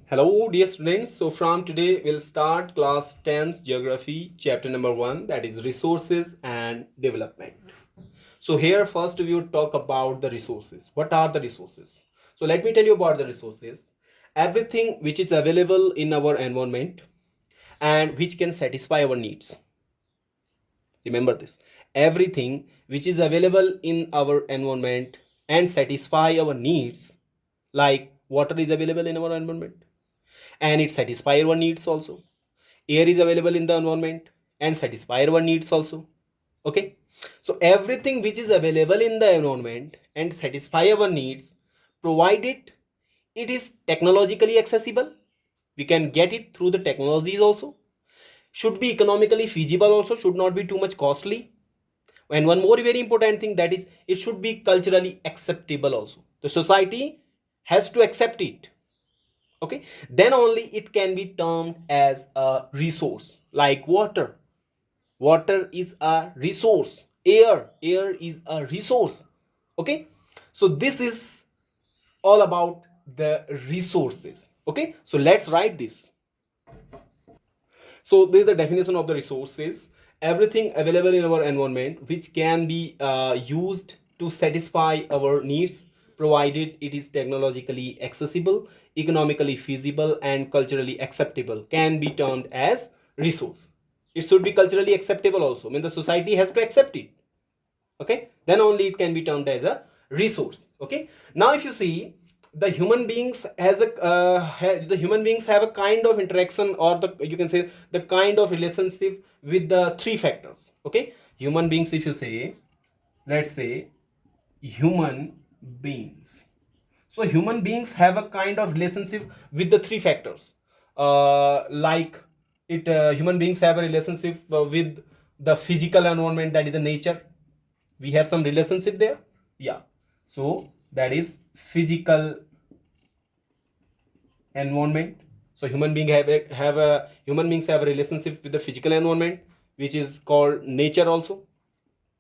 Hello dear students, so from today we'll start class 10th geography chapter number 1, that is resources and development. So here first we will talk about the resources. What are the resources? So let me tell you about the resources. Everything which is available in our environment and which can satisfy our needs. Remember this. Everything which is available in our environment and satisfy our needs, like water is available in our environment and it satisfies our needs also. Air is available in the environment and satisfy our needs also. Okay, so everything which is available in the environment and satisfy our needs, provided it is technologically accessible, we can get it through the technologies also, should be economically feasible also, should not be too much costly, and one more very important thing, that is it should be culturally acceptable also. The society has to accept it. Okay, then only it can be termed as a resource. Like water is a resource, air is a resource. Okay, so this is all about the resources. Okay, so let's write this. So this is the definition of the resources: everything available in our environment which can be used to satisfy our needs, provided it is technologically accessible, economically feasible, and culturally acceptable, can be termed as resource. It should be culturally acceptable also, I mean the society has to accept it. Okay, then only it can be termed as a resource. Okay, now if you see, the human beings has a the human beings have a kind of interaction, or the you can say the kind of relationship with the three factors. Okay, human beings, if you say, let's say human beings, so human beings have a kind of relationship with the three factors. Like it human beings have a relationship with the physical environment, that is the nature. We have some relationship there. Yeah, so that is physical environment. So human beings have a relationship with the physical environment, which is called nature also.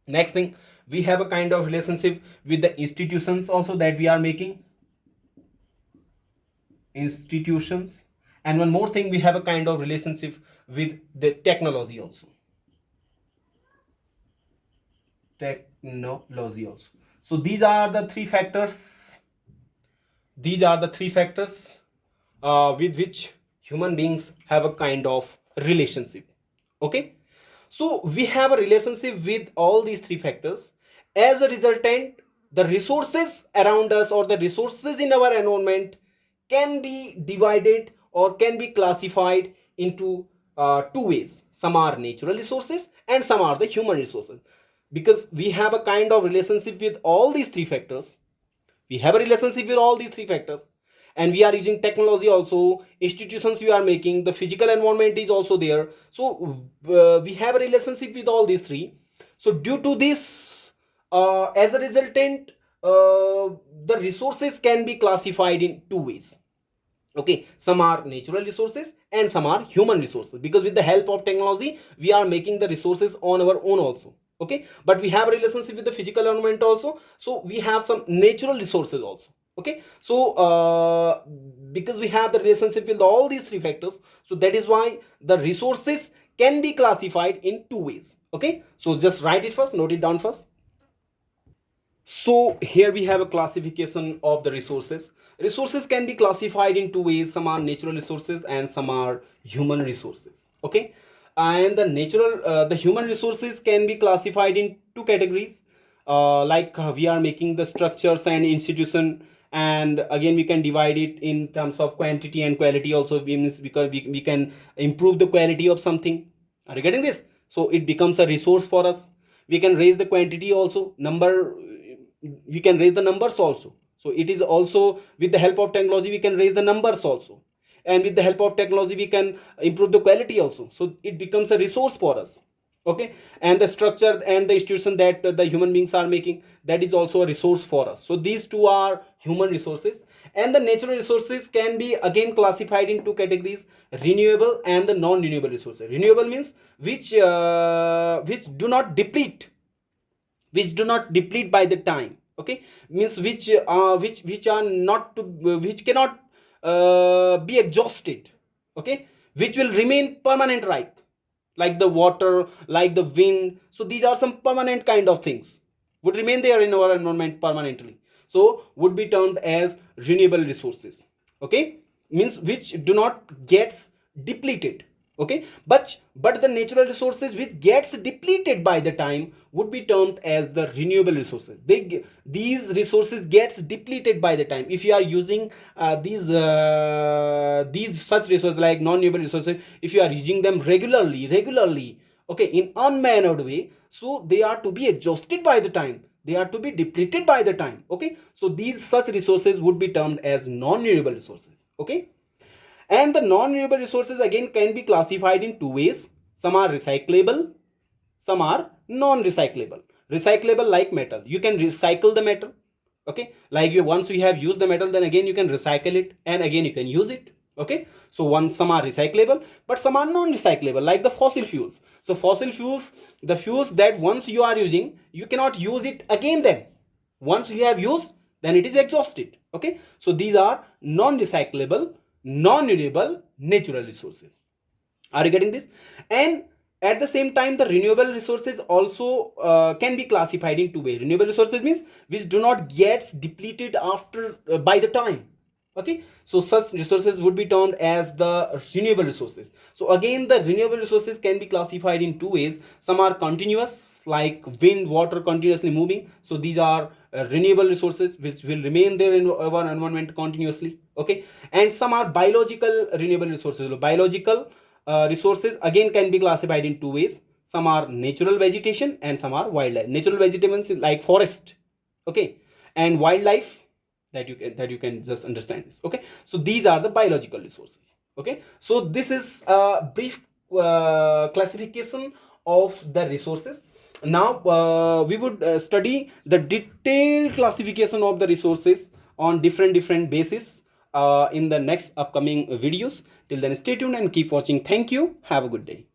Next thing, we have a kind of relationship with the institutions also that we are making, institutions. And one more thing, we have a kind of relationship with the technology also, technology also. So these are the three factors with which human beings have a kind of relationship. Okay, so we have a relationship with all these three factors. As a resultant, the resources around us or the resources in our environment can be divided or can be classified into two ways. Some are natural resources and some are the human resources. Because we have a kind of relationship with all these three factors, we have a relationship with all these three factors, and we are using technology also, institutions we are making, the physical environment is also there. So we have a relationship with all these three. So due to this, as a resultant, the resources can be classified in two ways. Okay, some are natural resources and some are human resources, because with the help of technology we are making the resources on our own also. Okay, but we have a relationship with the physical environment also, so we have some natural resources also. Okay, so because we have the relationship with all these three factors, so that is why the resources can be classified in two ways. Okay, so just write it first, note it down first. So here we have a classification of the resources. Resources can be classified in two ways. Some are natural resources and some are human resources. Okay, and the human resources can be classified in two categories. We are making the structures and institution, and again we can divide it in terms of quantity and quality also. Means because we can improve the quality of something. Are you getting this? So it becomes a resource for us. We can raise the quantity also, number, we can raise the numbers also. So it is also, with the help of technology we can raise the numbers also, and with the help of technology we can improve the quality also. So it becomes a resource for us. Okay, and the structure and the institution that the human beings are making, that is also a resource for us. So these two are human resources. And the natural resources can be again classified in two categories: renewable and the non-renewable resources. Renewable means which do not deplete, by the time. Okay, means which are not to, which cannot be exhausted, okay, which will remain permanent, like the water, like the wind. So these are some permanent kind of things, would remain there in our environment permanently, so would be termed as renewable resources, okay, means which do not gets depleted, okay, but the natural resources which gets depleted by the time would be termed as the renewable resources. These resources gets depleted by the time. If you are using these such resources like non-renewable resources, if you are using them regularly, okay, in unmannered way, so they are to be exhausted by the time, they are to be depleted by the time, okay. So these such resources would be termed as non-renewable resources, okay. And the non-renewable resources again can be classified in two ways. Some are recyclable, some are non-recyclable. Recyclable like metal, you can recycle the metal, okay, like once you have used the metal, then again you can recycle it and again you can use it, okay. So some are recyclable, but some are non-recyclable, like the fossil fuels. So fossil fuels, the fuels that once you are using, you cannot use it again. Then once you have used, then it is exhausted, okay. So these are non-recyclable, non-renewable natural resources. Are you getting this? And at the same time, the renewable resources also can be classified in two ways. Renewable resources means which do not get depleted after by the time, okay. So such resources would be termed as the renewable resources. So again, the renewable resources can be classified in two ways. Some are continuous, like wind, water continuously moving, so these are renewable resources which will remain there in our environment continuously, okay. And some are biological renewable resources. Biological resources again can be classified in two ways. Some are natural vegetation and some are wildlife. Natural vegetation like forest, okay, and wildlife, that you can just understand this, okay. So these are the biological resources, okay. So this is a brief classification of the resources. Now we would study the detailed classification of the resources on different basis in the next upcoming videos. Till then, stay tuned and keep watching. Thank you. Have a good day.